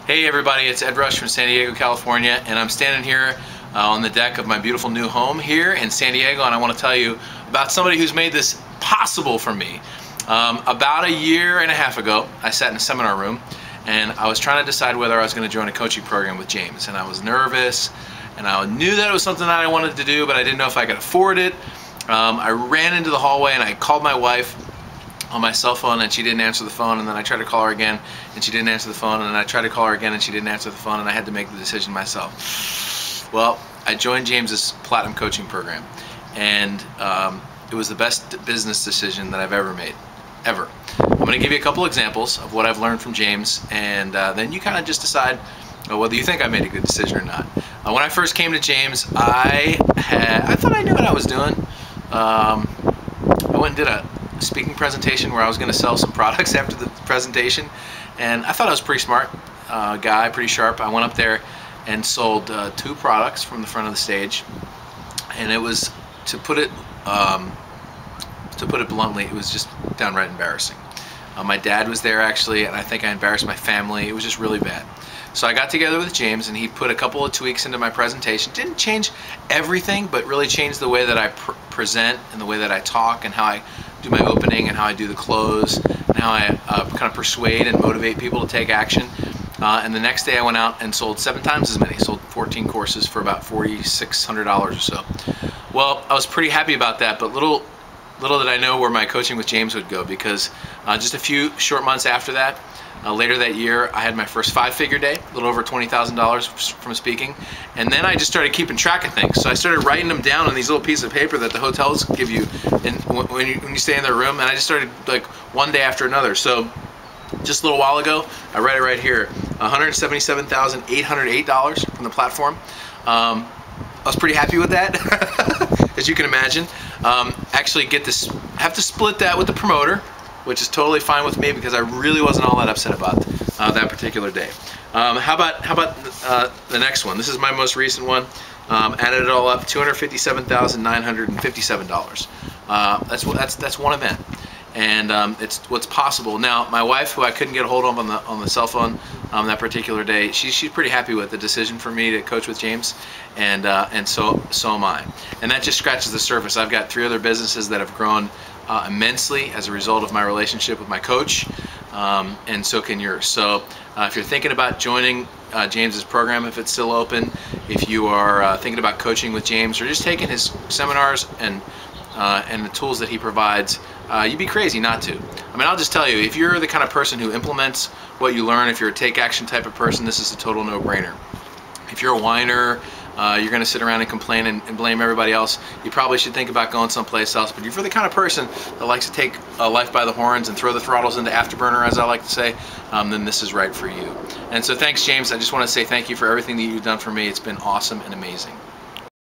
Hey everybody, it's Ed Rush from San Diego, California, and I'm standing here on the deck of my beautiful new home here in San Diego, and I want to tell you about somebody who's made this possible for me. About a year and a half ago, I sat in a seminar room and I was trying to decide whether I was going to join a coaching program with James, and I was nervous and I knew that it was something that I wanted to do, but I didn't know if I could afford it. I ran into the hallway and I called my wife on my cell phone and she didn't answer the phone, and then I tried to call her again and she didn't answer the phone, and then I tried to call her again and she didn't answer the phone, and I had to make the decision myself. Well, I joined James's Platinum Coaching Program, and it was the best business decision that I've ever made, ever. I'm going to give you a couple examples of what I've learned from James, and then you kind of just decide whether you think I made a good decision or not. When I first came to James, I thought I knew what I was doing. I went and did a speaking presentation where I was going to sell some products after the presentation, and I thought I was pretty smart guy, pretty sharp. I went up there and sold 2 products from the front of the stage, and it was, to put it bluntly, it was just downright embarrassing. My dad was there actually, and I think I embarrassed my family. It was just really bad. So I got together with James and he put a couple of tweaks into my presentation. Didn't change everything, but really changed the way that I present and the way that I talk and how I do my opening and how I do the close and how I kind of persuade and motivate people to take action. And the next day I went out and sold 7 times as many. Sold 14 courses for about $4,600 or so. Well, I was pretty happy about that, but little did I know where my coaching with James would go, because just a few short months after that, later that year, I had my first 5-figure day, a little over $20,000 from speaking, and then I just started keeping track of things. So I started writing them down on these little pieces of paper that the hotels give you when you stay in their room, and I just started like one day after another. So just a little while ago, I read it right here, $177,808 from the platform. I was pretty happy with that, as you can imagine. Actually have to split that with the promoter, which is totally fine with me because I really wasn't all that upset about that particular day. How about the next one? This is my most recent one. Added it all up, $257,957. That's one event, and it's what's possible. Now, my wife, who I couldn't get a hold of on the cell phone that particular day, she's pretty happy with the decision for me to coach with James, and so am I. And that just scratches the surface. I've got 3 other businesses that have grown immensely as a result of my relationship with my coach, and so can yours. So if you're thinking about joining James's program, if it's still open, if you are thinking about coaching with James or just taking his seminars and the tools that he provides, you'd be crazy not to. I mean, I'll just tell you, if you're the kind of person who implements what you learn, if you're a take action type of person, this is a total no-brainer. If you're a whiner, you're going to sit around and complain and blame everybody else, you probably should think about going someplace else. But if you're the kind of person that likes to take life by the horns and throw the throttles into afterburner, as I like to say, then this is right for you. And so thanks, James. I just want to say thank you for everything that you've done for me. It's been awesome and amazing.